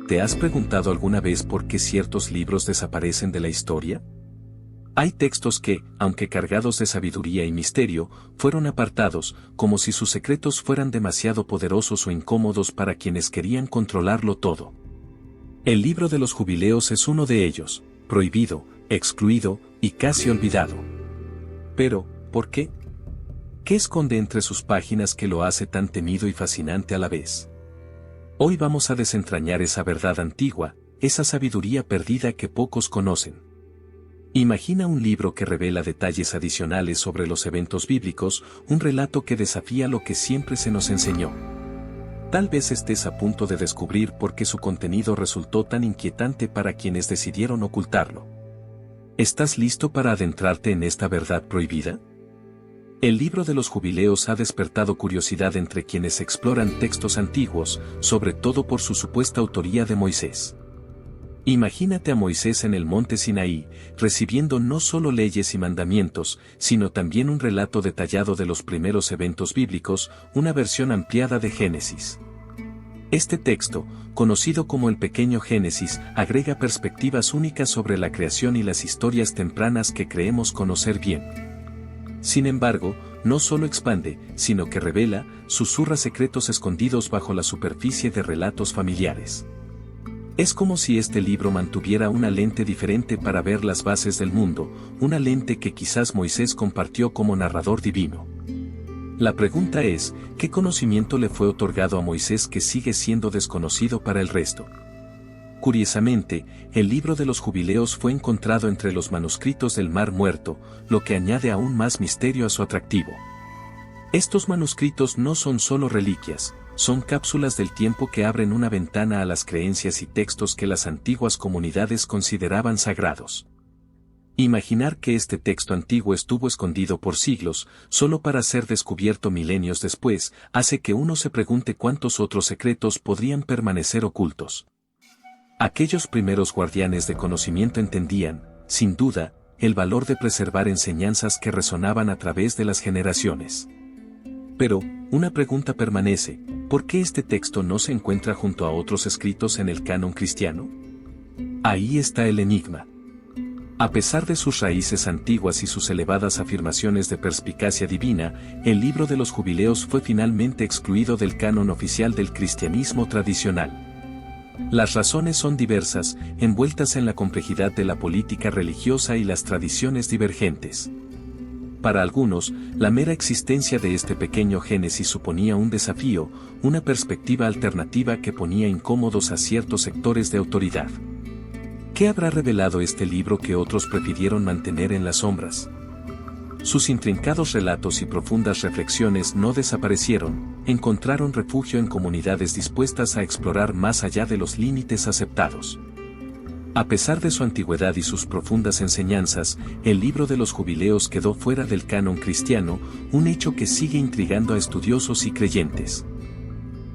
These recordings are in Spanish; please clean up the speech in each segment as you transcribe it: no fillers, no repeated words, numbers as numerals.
¿Te has preguntado alguna vez por qué ciertos libros desaparecen de la historia? Hay textos que, aunque cargados de sabiduría y misterio, fueron apartados, como si sus secretos fueran demasiado poderosos o incómodos para quienes querían controlarlo todo. El libro de los jubileos es uno de ellos, prohibido, excluido y casi olvidado. Pero, ¿por qué? ¿Qué esconde entre sus páginas que lo hace tan temido y fascinante a la vez? Hoy vamos a desentrañar esa verdad antigua, esa sabiduría perdida que pocos conocen. Imagina un libro que revela detalles adicionales sobre los eventos bíblicos, un relato que desafía lo que siempre se nos enseñó. Tal vez estés a punto de descubrir por qué su contenido resultó tan inquietante para quienes decidieron ocultarlo. ¿Estás listo para adentrarte en esta verdad prohibida? El libro de los jubileos ha despertado curiosidad entre quienes exploran textos antiguos, sobre todo por su supuesta autoría de Moisés. Imagínate a Moisés en el monte Sinaí, recibiendo no solo leyes y mandamientos, sino también un relato detallado de los primeros eventos bíblicos, una versión ampliada de Génesis. Este texto, conocido como el Pequeño Génesis, agrega perspectivas únicas sobre la creación y las historias tempranas que creemos conocer bien. Sin embargo, no solo expande, sino que revela, susurra secretos escondidos bajo la superficie de relatos familiares. Es como si este libro mantuviera una lente diferente para ver las bases del mundo, una lente que quizás Moisés compartió como narrador divino. La pregunta es, ¿qué conocimiento le fue otorgado a Moisés que sigue siendo desconocido para el resto? Curiosamente, el libro de los jubileos fue encontrado entre los manuscritos del Mar Muerto, lo que añade aún más misterio a su atractivo. Estos manuscritos no son solo reliquias, son cápsulas del tiempo que abren una ventana a las creencias y textos que las antiguas comunidades consideraban sagrados. Imaginar que este texto antiguo estuvo escondido por siglos, solo para ser descubierto milenios después, hace que uno se pregunte cuántos otros secretos podrían permanecer ocultos. Aquellos primeros guardianes de conocimiento entendían, sin duda, el valor de preservar enseñanzas que resonaban a través de las generaciones. Pero, una pregunta permanece, ¿por qué este texto no se encuentra junto a otros escritos en el canon cristiano? Ahí está el enigma. A pesar de sus raíces antiguas y sus elevadas afirmaciones de perspicacia divina, el libro de los jubileos fue finalmente excluido del canon oficial del cristianismo tradicional. Las razones son diversas, envueltas en la complejidad de la política religiosa y las tradiciones divergentes. Para algunos, la mera existencia de este pequeño Génesis suponía un desafío, una perspectiva alternativa que ponía incómodos a ciertos sectores de autoridad. ¿Qué habrá revelado este libro que otros prefirieron mantener en las sombras? Sus intrincados relatos y profundas reflexiones no desaparecieron, encontraron refugio en comunidades dispuestas a explorar más allá de los límites aceptados. A pesar de su antigüedad y sus profundas enseñanzas, el libro de los jubileos quedó fuera del canon cristiano, un hecho que sigue intrigando a estudiosos y creyentes.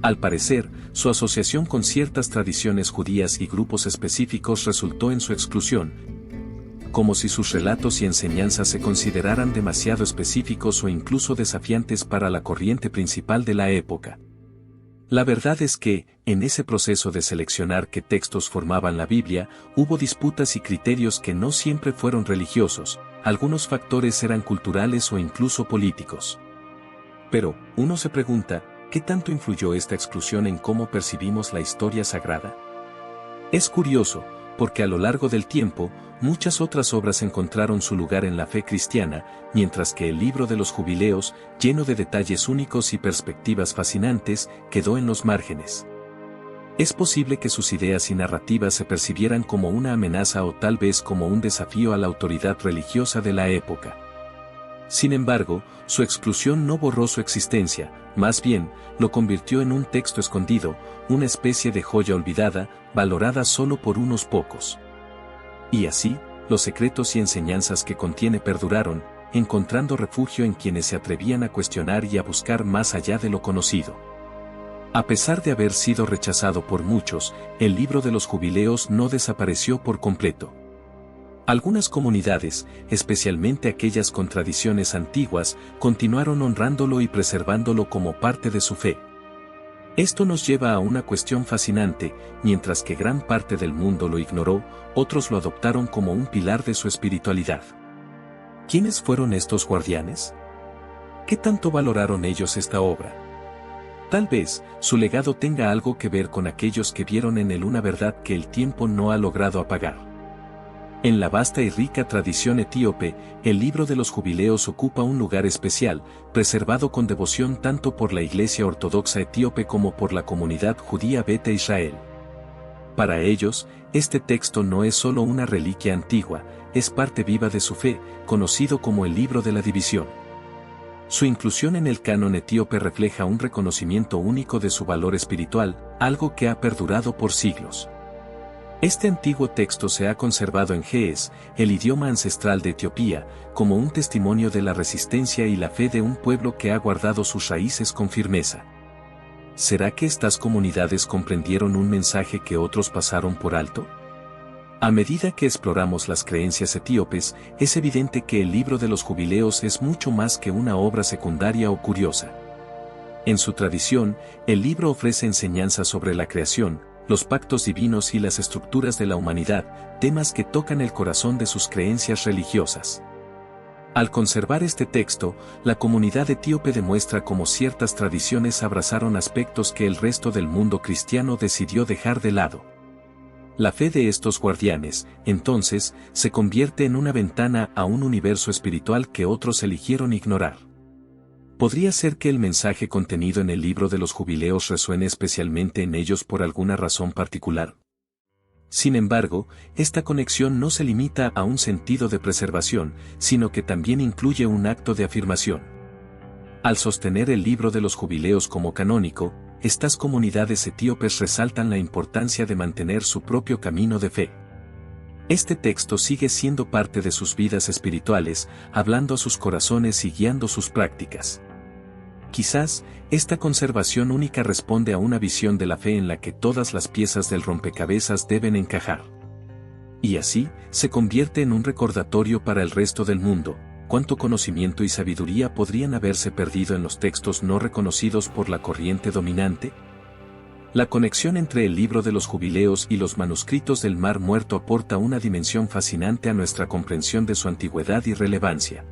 Al parecer, su asociación con ciertas tradiciones judías y grupos específicos resultó en su exclusión, como si sus relatos y enseñanzas se consideraran demasiado específicos o incluso desafiantes para la corriente principal de la época. La verdad es que, en ese proceso de seleccionar qué textos formaban la Biblia, hubo disputas y criterios que no siempre fueron religiosos, algunos factores eran culturales o incluso políticos. Pero, uno se pregunta, ¿qué tanto influyó esta exclusión en cómo percibimos la historia sagrada? Es curioso, porque a lo largo del tiempo, muchas otras obras encontraron su lugar en la fe cristiana, mientras que el libro de los jubileos, lleno de detalles únicos y perspectivas fascinantes, quedó en los márgenes. Es posible que sus ideas y narrativas se percibieran como una amenaza o tal vez como un desafío a la autoridad religiosa de la época. Sin embargo, su exclusión no borró su existencia, más bien, lo convirtió en un texto escondido, una especie de joya olvidada, valorada solo por unos pocos. Y así, los secretos y enseñanzas que contiene perduraron, encontrando refugio en quienes se atrevían a cuestionar y a buscar más allá de lo conocido. A pesar de haber sido rechazado por muchos, el libro de los jubileos no desapareció por completo. Algunas comunidades, especialmente aquellas con tradiciones antiguas, continuaron honrándolo y preservándolo como parte de su fe. Esto nos lleva a una cuestión fascinante: mientras que gran parte del mundo lo ignoró, otros lo adoptaron como un pilar de su espiritualidad. ¿Quiénes fueron estos guardianes? ¿Qué tanto valoraron ellos esta obra? Tal vez, su legado tenga algo que ver con aquellos que vieron en él una verdad que el tiempo no ha logrado apagar. En la vasta y rica tradición etíope, el libro de los jubileos ocupa un lugar especial, preservado con devoción tanto por la Iglesia Ortodoxa etíope como por la comunidad judía Beta Israel. Para ellos, este texto no es solo una reliquia antigua, es parte viva de su fe, conocido como el libro de la división. Su inclusión en el canon etíope refleja un reconocimiento único de su valor espiritual, algo que ha perdurado por siglos. Este antiguo texto se ha conservado en Ge'ez, el idioma ancestral de Etiopía, como un testimonio de la resistencia y la fe de un pueblo que ha guardado sus raíces con firmeza. ¿Será que estas comunidades comprendieron un mensaje que otros pasaron por alto? A medida que exploramos las creencias etíopes, es evidente que el libro de los jubileos es mucho más que una obra secundaria o curiosa. En su tradición, el libro ofrece enseñanzas sobre la creación, los pactos divinos y las estructuras de la humanidad, temas que tocan el corazón de sus creencias religiosas. Al conservar este texto, la comunidad etíope demuestra cómo ciertas tradiciones abrazaron aspectos que el resto del mundo cristiano decidió dejar de lado. La fe de estos guardianes, entonces, se convierte en una ventana a un universo espiritual que otros eligieron ignorar. ¿Podría ser que el mensaje contenido en el libro de los jubileos resuene especialmente en ellos por alguna razón particular? Sin embargo, esta conexión no se limita a un sentido de preservación, sino que también incluye un acto de afirmación. Al sostener el libro de los jubileos como canónico, estas comunidades etíopes resaltan la importancia de mantener su propio camino de fe. Este texto sigue siendo parte de sus vidas espirituales, hablando a sus corazones y guiando sus prácticas. Quizás, esta conservación única responde a una visión de la fe en la que todas las piezas del rompecabezas deben encajar. Y así, se convierte en un recordatorio para el resto del mundo: cuánto conocimiento y sabiduría podrían haberse perdido en los textos no reconocidos por la corriente dominante. La conexión entre el libro de los jubileos y los manuscritos del Mar Muerto aporta una dimensión fascinante a nuestra comprensión de su antigüedad y relevancia.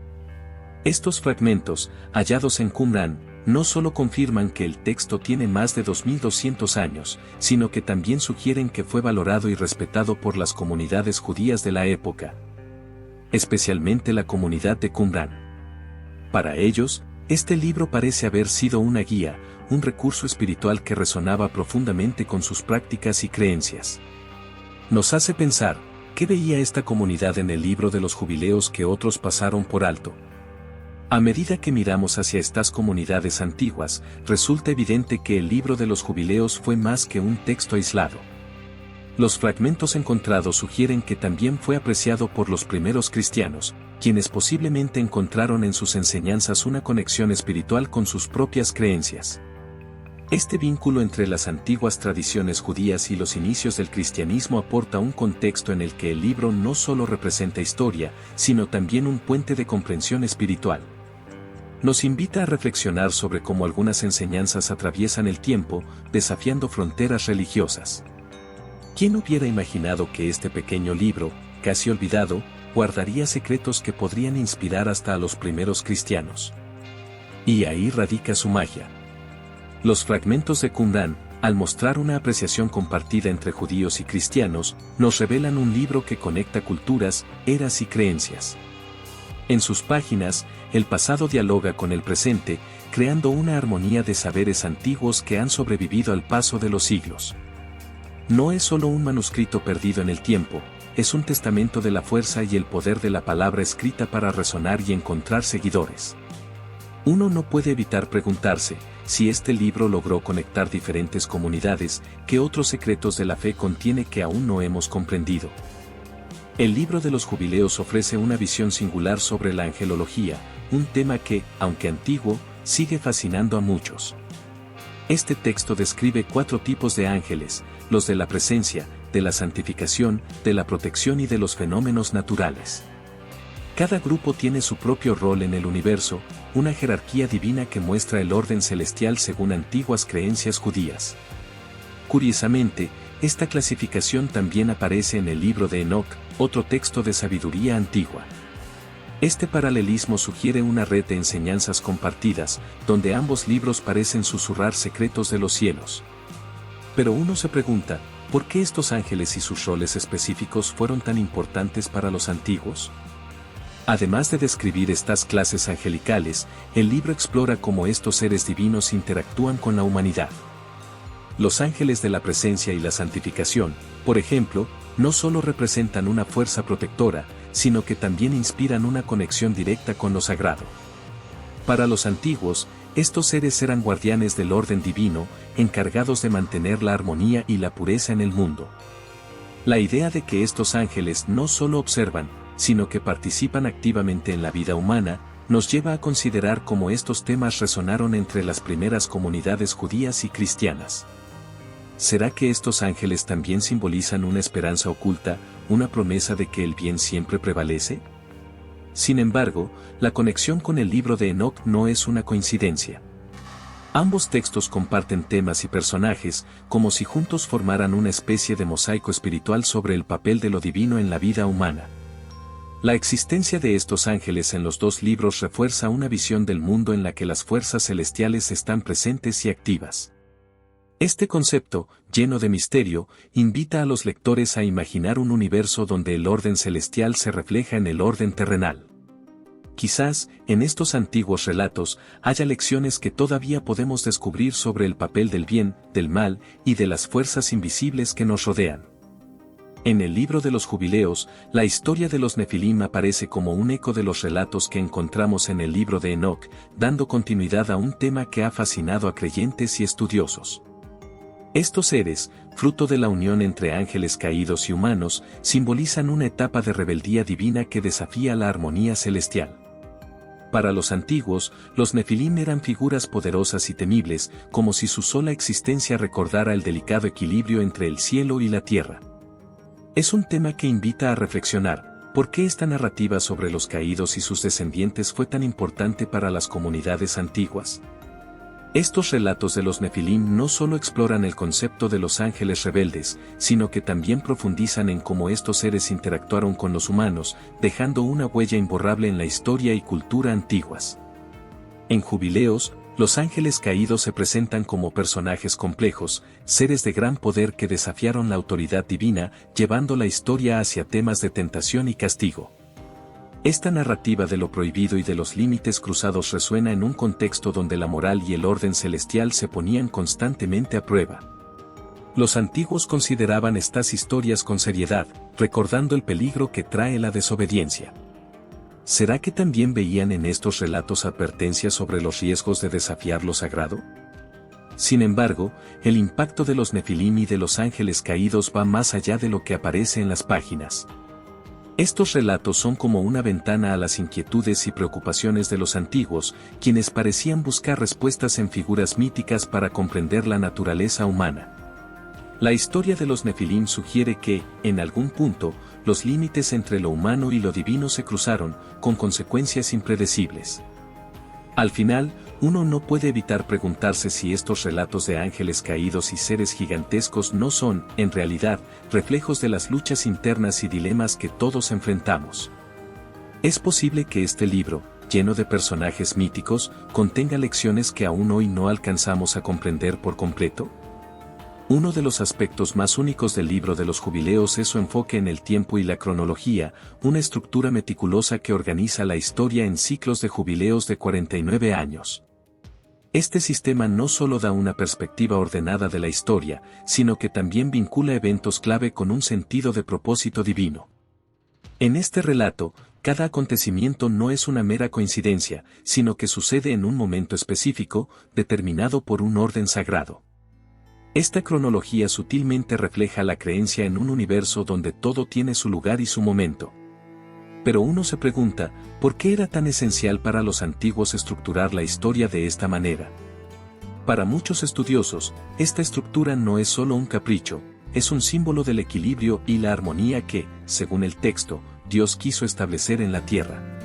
Estos fragmentos, hallados en Qumrán, no solo confirman que el texto tiene más de 2200 años, sino que también sugieren que fue valorado y respetado por las comunidades judías de la época, especialmente la comunidad de Qumrán. Para ellos, este libro parece haber sido una guía, un recurso espiritual que resonaba profundamente con sus prácticas y creencias. Nos hace pensar, ¿qué veía esta comunidad en el libro de los jubileos que otros pasaron por alto? A medida que miramos hacia estas comunidades antiguas, resulta evidente que el libro de los jubileos fue más que un texto aislado. Los fragmentos encontrados sugieren que también fue apreciado por los primeros cristianos, quienes posiblemente encontraron en sus enseñanzas una conexión espiritual con sus propias creencias. Este vínculo entre las antiguas tradiciones judías y los inicios del cristianismo aporta un contexto en el que el libro no solo representa historia, sino también un puente de comprensión espiritual. Nos invita a reflexionar sobre cómo algunas enseñanzas atraviesan el tiempo, desafiando fronteras religiosas. ¿Quién hubiera imaginado que este pequeño libro, casi olvidado, guardaría secretos que podrían inspirar hasta a los primeros cristianos? Y ahí radica su magia. Los fragmentos de Qumrán, al mostrar una apreciación compartida entre judíos y cristianos, nos revelan un libro que conecta culturas, eras y creencias. En sus páginas, el pasado dialoga con el presente, creando una armonía de saberes antiguos que han sobrevivido al paso de los siglos. No es solo un manuscrito perdido en el tiempo, es un testamento de la fuerza y el poder de la palabra escrita para resonar y encontrar seguidores. Uno no puede evitar preguntarse, si este libro logró conectar diferentes comunidades, ¿qué otros secretos de la fe contiene que aún no hemos comprendido? El libro de los jubileos ofrece una visión singular sobre la angelología, un tema que, aunque antiguo, sigue fascinando a muchos. Este texto describe 4 tipos de ángeles: los de la presencia, de la santificación, de la protección y de los fenómenos naturales. Cada grupo tiene su propio rol en el universo, una jerarquía divina que muestra el orden celestial según antiguas creencias judías. Curiosamente, esta clasificación también aparece en el libro de Enoc, otro texto de sabiduría antigua. Este paralelismo sugiere una red de enseñanzas compartidas, donde ambos libros parecen susurrar secretos de los cielos. Pero uno se pregunta, ¿por qué estos ángeles y sus roles específicos fueron tan importantes para los antiguos? Además de describir estas clases angelicales, el libro explora cómo estos seres divinos interactúan con la humanidad. Los ángeles de la presencia y la santificación, por ejemplo, no solo representan una fuerza protectora, sino que también inspiran una conexión directa con lo sagrado. Para los antiguos, estos seres eran guardianes del orden divino, encargados de mantener la armonía y la pureza en el mundo. La idea de que estos ángeles no solo observan, sino que participan activamente en la vida humana, nos lleva a considerar cómo estos temas resonaron entre las primeras comunidades judías y cristianas. ¿Será que estos ángeles también simbolizan una esperanza oculta, una promesa de que el bien siempre prevalece? Sin embargo, la conexión con el libro de Enoc no es una coincidencia. Ambos textos comparten temas y personajes, como si juntos formaran una especie de mosaico espiritual sobre el papel de lo divino en la vida humana. La existencia de estos ángeles en los dos libros refuerza una visión del mundo en la que las fuerzas celestiales están presentes y activas. Este concepto, lleno de misterio, invita a los lectores a imaginar un universo donde el orden celestial se refleja en el orden terrenal. Quizás, en estos antiguos relatos, haya lecciones que todavía podemos descubrir sobre el papel del bien, del mal y de las fuerzas invisibles que nos rodean. En el libro de los Jubileos, la historia de los Nefilim aparece como un eco de los relatos que encontramos en el libro de Enoc, dando continuidad a un tema que ha fascinado a creyentes y estudiosos. Estos seres, fruto de la unión entre ángeles caídos y humanos, simbolizan una etapa de rebeldía divina que desafía la armonía celestial. Para los antiguos, los Nefilim eran figuras poderosas y temibles, como si su sola existencia recordara el delicado equilibrio entre el cielo y la tierra. Es un tema que invita a reflexionar, ¿por qué esta narrativa sobre los caídos y sus descendientes fue tan importante para las comunidades antiguas? Estos relatos de los Nefilim no solo exploran el concepto de los ángeles rebeldes, sino que también profundizan en cómo estos seres interactuaron con los humanos, dejando una huella imborrable en la historia y cultura antiguas. En Jubileos, los ángeles caídos se presentan como personajes complejos, seres de gran poder que desafiaron la autoridad divina, llevando la historia hacia temas de tentación y castigo. Esta narrativa de lo prohibido y de los límites cruzados resuena en un contexto donde la moral y el orden celestial se ponían constantemente a prueba. Los antiguos consideraban estas historias con seriedad, recordando el peligro que trae la desobediencia. ¿Será que también veían en estos relatos advertencias sobre los riesgos de desafiar lo sagrado? Sin embargo, el impacto de los Nefilim y de los ángeles caídos va más allá de lo que aparece en las páginas. Estos relatos son como una ventana a las inquietudes y preocupaciones de los antiguos, quienes parecían buscar respuestas en figuras míticas para comprender la naturaleza humana. La historia de los Nefilim sugiere que, en algún punto, los límites entre lo humano y lo divino se cruzaron, con consecuencias impredecibles. Al final, uno no puede evitar preguntarse si estos relatos de ángeles caídos y seres gigantescos no son, en realidad, reflejos de las luchas internas y dilemas que todos enfrentamos. ¿Es posible que este libro, lleno de personajes míticos, contenga lecciones que aún hoy no alcanzamos a comprender por completo? Uno de los aspectos más únicos del libro de los Jubileos es su enfoque en el tiempo y la cronología, una estructura meticulosa que organiza la historia en ciclos de jubileos de 49 años. Este sistema no solo da una perspectiva ordenada de la historia, sino que también vincula eventos clave con un sentido de propósito divino. En este relato, cada acontecimiento no es una mera coincidencia, sino que sucede en un momento específico, determinado por un orden sagrado. Esta cronología sutilmente refleja la creencia en un universo donde todo tiene su lugar y su momento. Pero uno se pregunta, ¿por qué era tan esencial para los antiguos estructurar la historia de esta manera? Para muchos estudiosos, esta estructura no es solo un capricho, es un símbolo del equilibrio y la armonía que, según el texto, Dios quiso establecer en la tierra.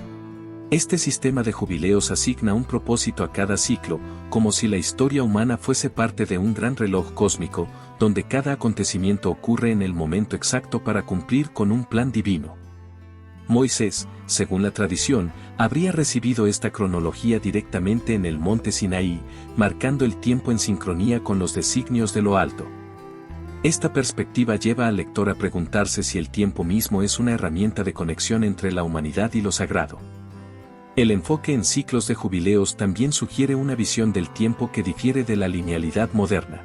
Este sistema de jubileos asigna un propósito a cada ciclo, como si la historia humana fuese parte de un gran reloj cósmico, donde cada acontecimiento ocurre en el momento exacto para cumplir con un plan divino. Moisés, según la tradición, habría recibido esta cronología directamente en el monte Sinaí, marcando el tiempo en sincronía con los designios de lo alto. Esta perspectiva lleva al lector a preguntarse si el tiempo mismo es una herramienta de conexión entre la humanidad y lo sagrado. El enfoque en ciclos de jubileos también sugiere una visión del tiempo que difiere de la linealidad moderna.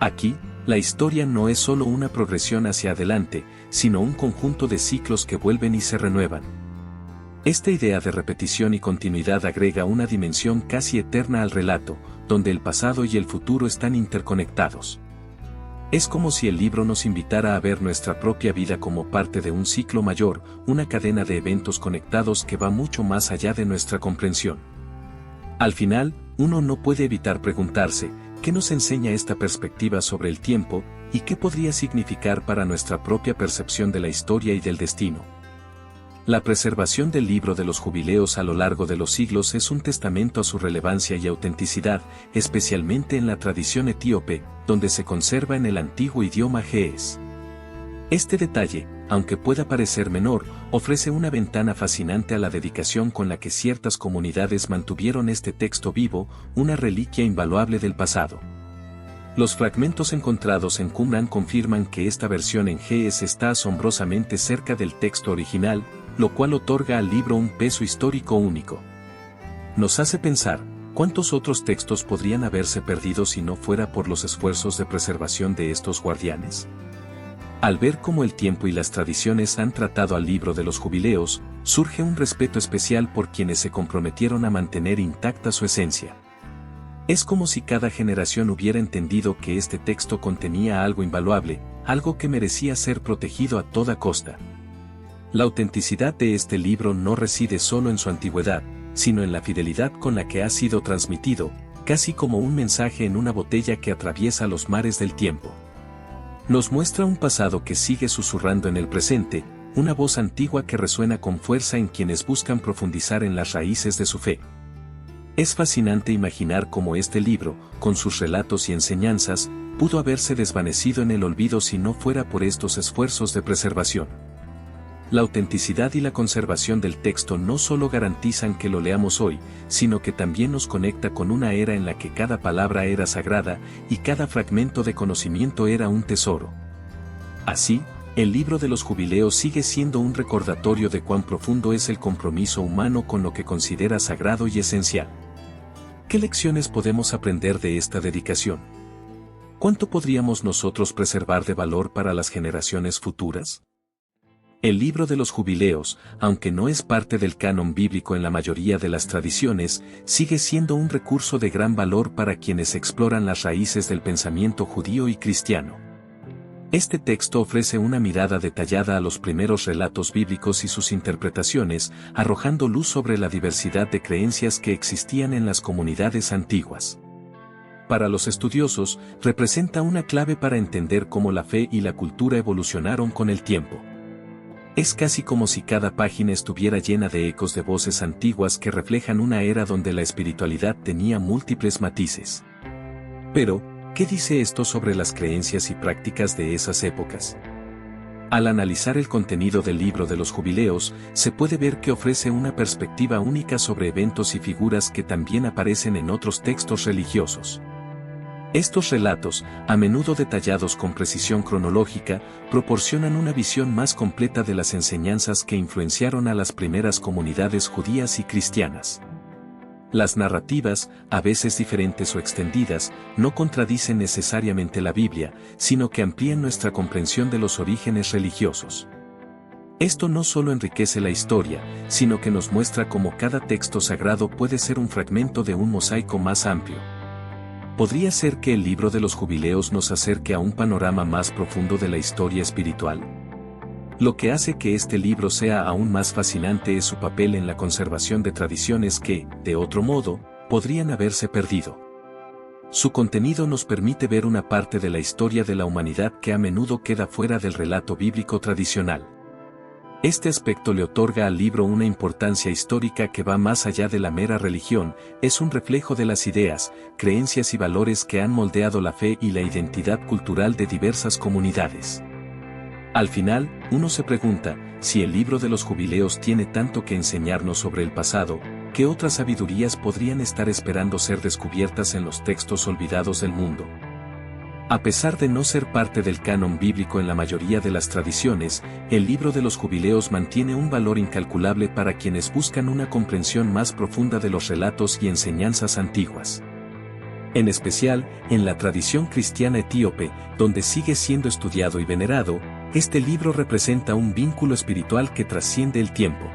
Aquí, la historia no es solo una progresión hacia adelante, sino un conjunto de ciclos que vuelven y se renuevan. Esta idea de repetición y continuidad agrega una dimensión casi eterna al relato, donde el pasado y el futuro están interconectados. Es como si el libro nos invitara a ver nuestra propia vida como parte de un ciclo mayor, una cadena de eventos conectados que va mucho más allá de nuestra comprensión. Al final, uno no puede evitar preguntarse, ¿qué nos enseña esta perspectiva sobre el tiempo, y qué podría significar para nuestra propia percepción de la historia y del destino? La preservación del libro de los jubileos a lo largo de los siglos es un testamento a su relevancia y autenticidad, especialmente en la tradición etíope, donde se conserva en el antiguo idioma ge'ez. Este detalle, aunque pueda parecer menor, ofrece una ventana fascinante a la dedicación con la que ciertas comunidades mantuvieron este texto vivo, una reliquia invaluable del pasado. Los fragmentos encontrados en Qumran confirman que esta versión en ge'ez está asombrosamente cerca del texto original, lo cual otorga al libro un peso histórico único. Nos hace pensar, ¿cuántos otros textos podrían haberse perdido si no fuera por los esfuerzos de preservación de estos guardianes? Al ver cómo el tiempo y las tradiciones han tratado al libro de los jubileos, surge un respeto especial por quienes se comprometieron a mantener intacta su esencia. Es como si cada generación hubiera entendido que este texto contenía algo invaluable, algo que merecía ser protegido a toda costa. La autenticidad de este libro no reside solo en su antigüedad, sino en la fidelidad con la que ha sido transmitido, casi como un mensaje en una botella que atraviesa los mares del tiempo. Nos muestra un pasado que sigue susurrando en el presente, una voz antigua que resuena con fuerza en quienes buscan profundizar en las raíces de su fe. Es fascinante imaginar cómo este libro, con sus relatos y enseñanzas, pudo haberse desvanecido en el olvido si no fuera por estos esfuerzos de preservación. La autenticidad y la conservación del texto no solo garantizan que lo leamos hoy, sino que también nos conecta con una era en la que cada palabra era sagrada y cada fragmento de conocimiento era un tesoro. Así, el libro de los jubileos sigue siendo un recordatorio de cuán profundo es el compromiso humano con lo que considera sagrado y esencial. ¿Qué lecciones podemos aprender de esta dedicación? ¿Cuánto podríamos nosotros preservar de valor para las generaciones futuras? El libro de los jubileos, aunque no es parte del canon bíblico en la mayoría de las tradiciones, sigue siendo un recurso de gran valor para quienes exploran las raíces del pensamiento judío y cristiano. Este texto ofrece una mirada detallada a los primeros relatos bíblicos y sus interpretaciones, arrojando luz sobre la diversidad de creencias que existían en las comunidades antiguas. Para los estudiosos, representa una clave para entender cómo la fe y la cultura evolucionaron con el tiempo. Es casi como si cada página estuviera llena de ecos de voces antiguas que reflejan una era donde la espiritualidad tenía múltiples matices. Pero, ¿qué dice esto sobre las creencias y prácticas de esas épocas? Al analizar el contenido del libro de los jubileos, se puede ver que ofrece una perspectiva única sobre eventos y figuras que también aparecen en otros textos religiosos. Estos relatos, a menudo detallados con precisión cronológica, proporcionan una visión más completa de las enseñanzas que influenciaron a las primeras comunidades judías y cristianas. Las narrativas, a veces diferentes o extendidas, no contradicen necesariamente la Biblia, sino que amplían nuestra comprensión de los orígenes religiosos. Esto no solo enriquece la historia, sino que nos muestra cómo cada texto sagrado puede ser un fragmento de un mosaico más amplio. ¿Podría ser que el libro de los jubileos nos acerque a un panorama más profundo de la historia espiritual? Lo que hace que este libro sea aún más fascinante es su papel en la conservación de tradiciones que, de otro modo, podrían haberse perdido. Su contenido nos permite ver una parte de la historia de la humanidad que a menudo queda fuera del relato bíblico tradicional. Este aspecto le otorga al libro una importancia histórica que va más allá de la mera religión, es un reflejo de las ideas, creencias y valores que han moldeado la fe y la identidad cultural de diversas comunidades. Al final, uno se pregunta, si el libro de los jubileos tiene tanto que enseñarnos sobre el pasado, ¿qué otras sabidurías podrían estar esperando ser descubiertas en los textos olvidados del mundo? A pesar de no ser parte del canon bíblico en la mayoría de las tradiciones, el libro de los jubileos mantiene un valor incalculable para quienes buscan una comprensión más profunda de los relatos y enseñanzas antiguas. En especial, en la tradición cristiana etíope, donde sigue siendo estudiado y venerado, este libro representa un vínculo espiritual que trasciende el tiempo.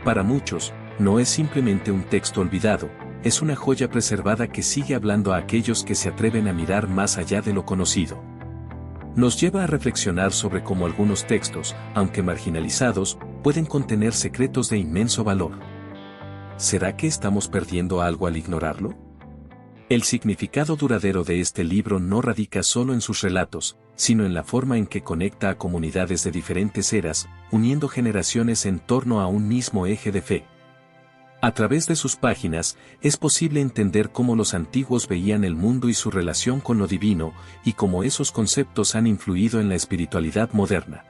Para muchos, no es simplemente un texto olvidado, es una joya preservada que sigue hablando a aquellos que se atreven a mirar más allá de lo conocido. Nos lleva a reflexionar sobre cómo algunos textos, aunque marginalizados, pueden contener secretos de inmenso valor. ¿Será que estamos perdiendo algo al ignorarlo? El significado duradero de este libro no radica solo en sus relatos, sino en la forma en que conecta a comunidades de diferentes eras, uniendo generaciones en torno a un mismo eje de fe. A través de sus páginas, es posible entender cómo los antiguos veían el mundo y su relación con lo divino, y cómo esos conceptos han influido en la espiritualidad moderna.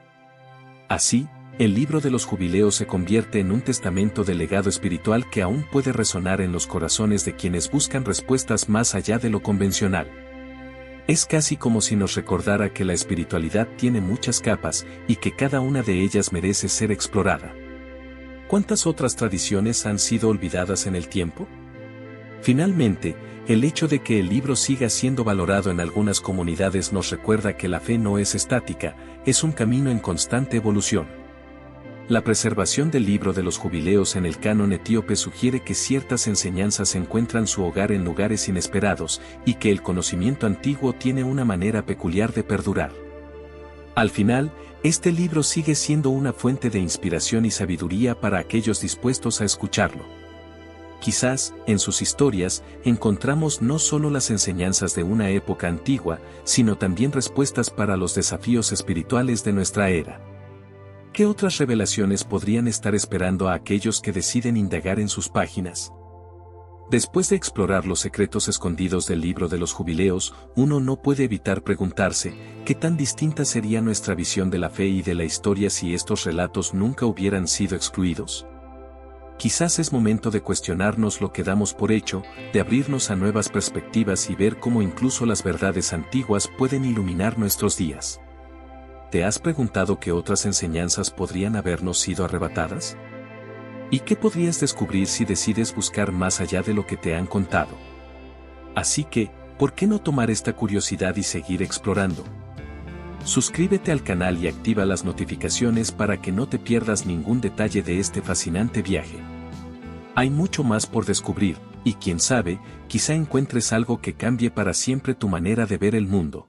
Así, el libro de los jubileos se convierte en un testamento del legado espiritual que aún puede resonar en los corazones de quienes buscan respuestas más allá de lo convencional. Es casi como si nos recordara que la espiritualidad tiene muchas capas, y que cada una de ellas merece ser explorada. ¿Cuántas otras tradiciones han sido olvidadas en el tiempo? Finalmente, el hecho de que el libro siga siendo valorado en algunas comunidades nos recuerda que la fe no es estática, es un camino en constante evolución. La preservación del libro de los jubileos en el canon etíope sugiere que ciertas enseñanzas encuentran su hogar en lugares inesperados, y que el conocimiento antiguo tiene una manera peculiar de perdurar. Al final, este libro sigue siendo una fuente de inspiración y sabiduría para aquellos dispuestos a escucharlo. Quizás, en sus historias, encontramos no solo las enseñanzas de una época antigua, sino también respuestas para los desafíos espirituales de nuestra era. ¿Qué otras revelaciones podrían estar esperando a aquellos que deciden indagar en sus páginas? Después de explorar los secretos escondidos del libro de los jubileos, uno no puede evitar preguntarse, ¿qué tan distinta sería nuestra visión de la fe y de la historia si estos relatos nunca hubieran sido excluidos? Quizás es momento de cuestionarnos lo que damos por hecho, de abrirnos a nuevas perspectivas y ver cómo incluso las verdades antiguas pueden iluminar nuestros días. ¿Te has preguntado qué otras enseñanzas podrían habernos sido arrebatadas? ¿Y qué podrías descubrir si decides buscar más allá de lo que te han contado? Así que, ¿por qué no tomar esta curiosidad y seguir explorando? Suscríbete al canal y activa las notificaciones para que no te pierdas ningún detalle de este fascinante viaje. Hay mucho más por descubrir, y quién sabe, quizá encuentres algo que cambie para siempre tu manera de ver el mundo.